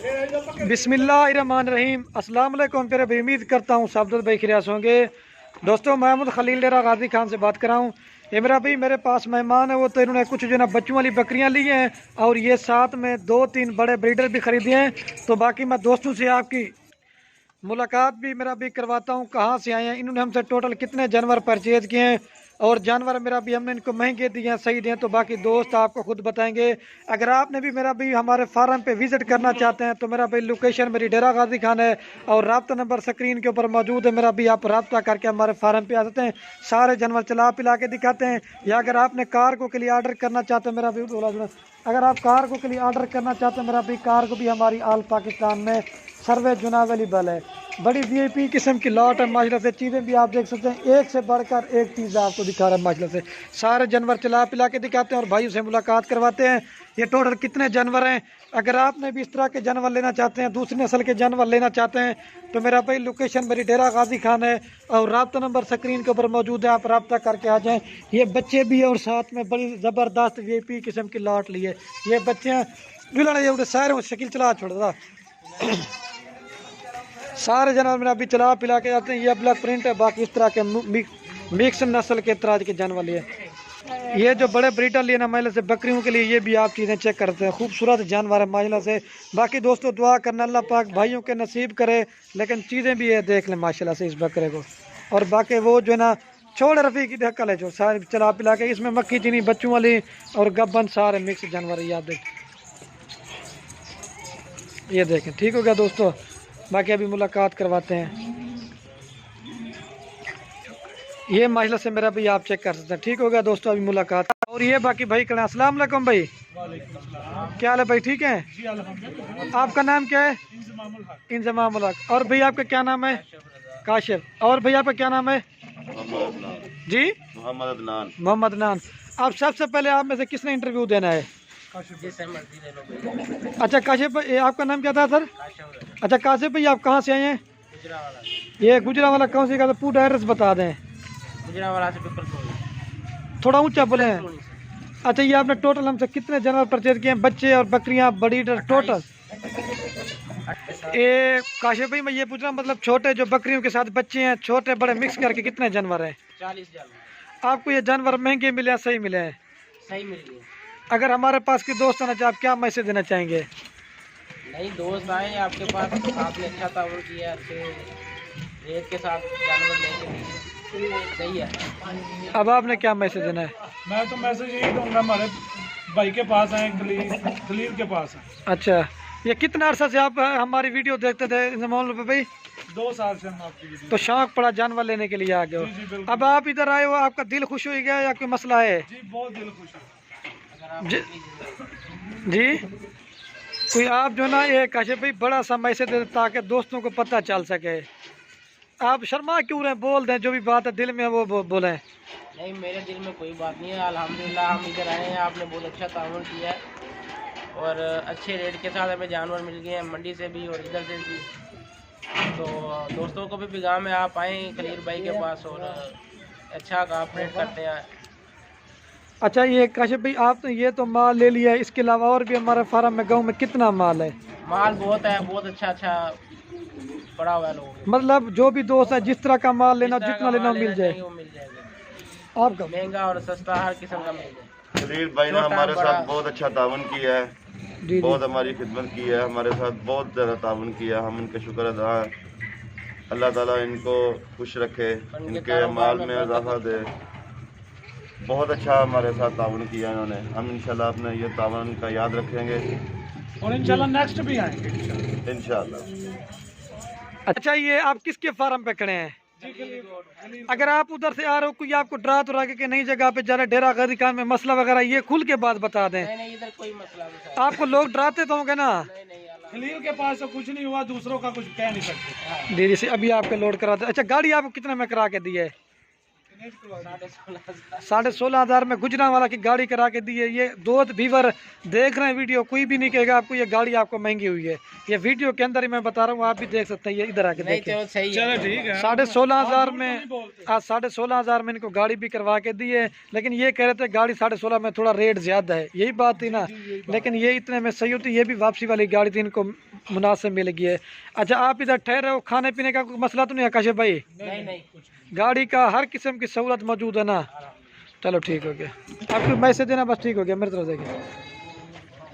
बिस्मिल्लाहिर्रहमानिर्रहीम। अस्सलाम वालेकुम प्यारे भाई, उम्मीद करता हूँ सब भाई खिरियास होंगे। दोस्तों, महमूद खलील डेरा गाजी खान से बात कर रहा हूँ। ये मेरा भाई मेरे पास मेहमान है, वो तो इन्होंने कुछ जो ना बच्चों वाली बकरियाँ ली हैं और ये साथ में 2-3 बड़े ब्रीडर भी खरीदे हैं। तो बाकी मैं दोस्तों से आपकी मुलाकात भी मेरा भी करवाता हूँ, कहाँ से आए हैं, इन्होंने हमसे टोटल कितने जानवर परचेज किए हैं और जानवर मेरा भी हमने इनको महंगे दिए हैं सही दिए, तो बाकी दोस्त आपको खुद बताएंगे। अगर आपने भी मेरा भी हमारे फार्म पे विजिट करना चाहते हैं तो मेरा भाई लोकेशन मेरी डेरा गाजी खान है और रब्ता नंबर स्क्रीन के ऊपर मौजूद है। मेरा भी आप रब्ता करके हमारे फार्म पे आ सकते हैं, सारे जानवर चला पिला के दिखाते हैं। या अगर आपने कार्गो के लिए ऑर्डर करना चाहते हैं, मेरा भी बोला अगर आप कार्गो के लिए ऑर्डर करना चाहते हैं, मेरा भी कार्गो भी हमारी ऑल पाकिस्तान में सर्वे जुना अवेलेबल है। बड़ी वीआईपी किस्म की लॉट है माशाल्लाह से, चीज़ें भी आप देख सकते हैं, एक से बढ़कर एक चीज़ आपको दिखा रहा है माशाल्लाह से। सारे जानवर चला पिला के दिखाते हैं और भाइयों से मुलाकात करवाते हैं। ये टोटल कितने जानवर हैं, अगर आपने भी इस तरह के जानवर लेना चाहते हैं, दूसरी नस्ल के जानवर लेना चाहते हैं, तो मेरा भाई लोकेशन मेरी डेरा गाजी खान है और रब्ता नंबर स्क्रीन के ऊपर मौजूद है, आप रब्ता करके आ जाएँ। ये बच्चे भी और साथ में बड़ी ज़बरदस्त वीआईपी किस्म की लॉट ली है। ये बच्चे ये सारे शकील चला छोड़ रहा सारे जानवर मेरा भी चला पिला के जाते हैं। ये ब्लैक प्रिंट है, बाकी इस तरह के मिक्स नस्ल के तरह के जानवर लिए। ये जो बड़े ब्रीडर लिए ना माइला से बकरियों के लिए, ये भी आप चीज़ें चेक करते हैं, खूबसूरत जानवर है माइला से। बाकी दोस्तों दुआ करना अल्लाह पाक भाइयों के नसीब करे, लेकिन चीज़ें भी ये देख लें माशाल्लाह से इस बकरे को। और बाकी वो जो है ना छोड़ रफ़ी की ढक्कल है जो सारे चला पिला के, इसमें मक्खी चीनी बच्चों वाली और गब्बन सारे मिक्स जानवर है, याद देखें ये देखें। ठीक हो गया दोस्तों, बाकी अभी मुलाकात करवाते हैं। ये माशाल्लाह से मेरा भी आप चेक कर सकते हैं। ठीक हो गया दोस्तों, अभी मुलाकात। और ये बाकी भाई करें। अस्सलाम वालेकुम भाई, क्या हाल है भाई, ठीक है? आपका नाम क्या है? इंजमामुल हक। और भाई आपका क्या नाम है? काशिफ। और भाई आपका क्या नाम है जी? मोहम्मद अदनान। आप सबसे पहले आप में से किसने इंटरव्यू देना है? अच्छा काशिफ भाई, आपका नाम क्या था सर? अच्छा काशिफ भाई, आप कहाँ से आए हैं? ये गुजरावाला कौन सी का, तो पूरा एड्रेस बता दें। गुजरावाला से थोड़ा ऊंचा बोले हैं। अच्छा, ये आपने टोटल हमसे कितने जानवर परचेज किए हैं, बच्चे और बकरियां बड़ी टोटल? ये काशिफ भाई मैं ये पूछ रहा हूँ, मतलब छोटे जो बकरियों के साथ बच्चे हैं, छोटे बड़े मिक्स करके कितने जानवर हैं? 40 जानवर। आपको ये जानवर महंगे मिले हैं सही मिले हैं? सही मिल गए। अगर हमारे पास के दोस्त आना चाहे, आप क्या मैसेज देना चाहेंगे? नहीं, दोस्त आए आपके पास, आपने अच्छा ताउन किया, अच्छे रेट के साथ जानवर लेके सही है। अब आपने क्या मैसेज देना है? मैं तो मैसेज यही दूंगा, हमारे भाई के पास आए, खलील के पास है। अच्छा, ये कितना अर्सा से आप हमारी वीडियो देखते थे जमाल पे भाई? 2 साल से हम आपकी वीडियो। तो शौक पड़ा जानवर लेने के लिए आ गए हो। अब आप इधर आए हो, आपका दिल खुश हो गया या कोई मसला है? जी बहुत दिल खुश है जी। कोई आप जो ना ये काशिफ भाई बड़ा सा मैसेज दे ताकि दोस्तों को पता चल सके। आप शर्मा क्यों रहे, बोल दें जो भी बात है दिल में वो बोलें। नहीं, मेरे दिल में कोई बात नहीं है, अल्हम्दुलिल्लाह हम इधर आए हैं, आपने बहुत अच्छा ताउन किया है और अच्छे रेट के साथ हमें जानवर मिल गए हैं, मंडी से भी और इधर से भी। तो दोस्तों को भी पैगाम है, आप आएँ खलील भाई के पास और अच्छा कॉपरेट करते हैं। अच्छा, ये काशिफ भाई आपने ये तो माल ले लिया है, इसके अलावा और भी हमारे फार्म में गांव में कितना माल है? माल बहुत है, बहुत अच्छा पड़ा हुआ है लोग। मतलब जो भी दोस्त है जिस तरह का माल लेना, जितना लेना मिल जाए, वो मिल जाएगा। आपका महंगा और सस्ता हर किस्म का मिल जाए। खलील भाई ने हमारे साथ बहुत अच्छा ताउन किया है, जी बहुत हमारी खिदमत की है, हमारे साथ बहुत ज़्यादा ताउन किया, हम इनके शुक्र अदा हैं। अल्लाह ताला इनको खुश रखे, इनके माल में इजाफा दे। बहुत अच्छा हमारे साथ ताउन किया इन्होंने, हम इंशाल्लाह अपने ये ताउन का याद रखेंगे और इंशाल्लाह नेक्स्ट भी आएंगे इंशाल्लाह। अच्छा, ये आप किसके फार्म पे खड़े हैं? अगर आप उधर से आ रहे हो, कोई आपको डरा तो रहा कि नई जगह पे जा रहे डेरा गाजी खान में मसला वगैरह, ये खुल के बात बता दें। नहीं, इधर कोई मसला नहीं। आपको लोग डराते तो होंगे ना? खलील के पास तो कुछ नहीं हुआ, दूसरों का कुछ कह नहीं सकते। दीदी से अभी आपके लोड कराते। अच्छा, गाड़ी आपको कितने में करा के दी है? 16,500 में गुजरांवाला की गाड़ी करा के दी है। ये दो व्यूवर देख रहे हैं वीडियो, कोई भी नहीं कहेगा आपको ये गाड़ी आपको महंगी हुई है। ये वीडियो के अंदर ही मैं बता रहा हूँ, आप भी देख सकते हैं। ये इधर आके नहीं देखें, चलो सही है। चलो ठीक है। 16,500 में आज 16,500 में इनको गाड़ी भी करवा के दी है। लेकिन ये कह रहे थे गाड़ी 16,500 में थोड़ा रेट ज्यादा है, यही बात थी ना। लेकिन ये इतने में सही होती, ये भी वापसी वाली गाड़ी थी, इनको मुनासिब मिल गई है। अच्छा आप इधर ठहरे हो, खाने पीने का कोई मसला तो नहीं है काशिफ भाई? नहीं गाड़ी का हर किस्म की सहूलत मौजूद है ना। चलो ठीक हो गया, आपको मैसेज देना बस, ठीक हो गया मेरी तरफ से।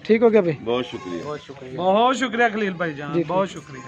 ठीक हो गया भाई, बहुत शुक्रिया। बहुत शुक्रिया खलील भाई जान, जी, बहुत शुक्रिया।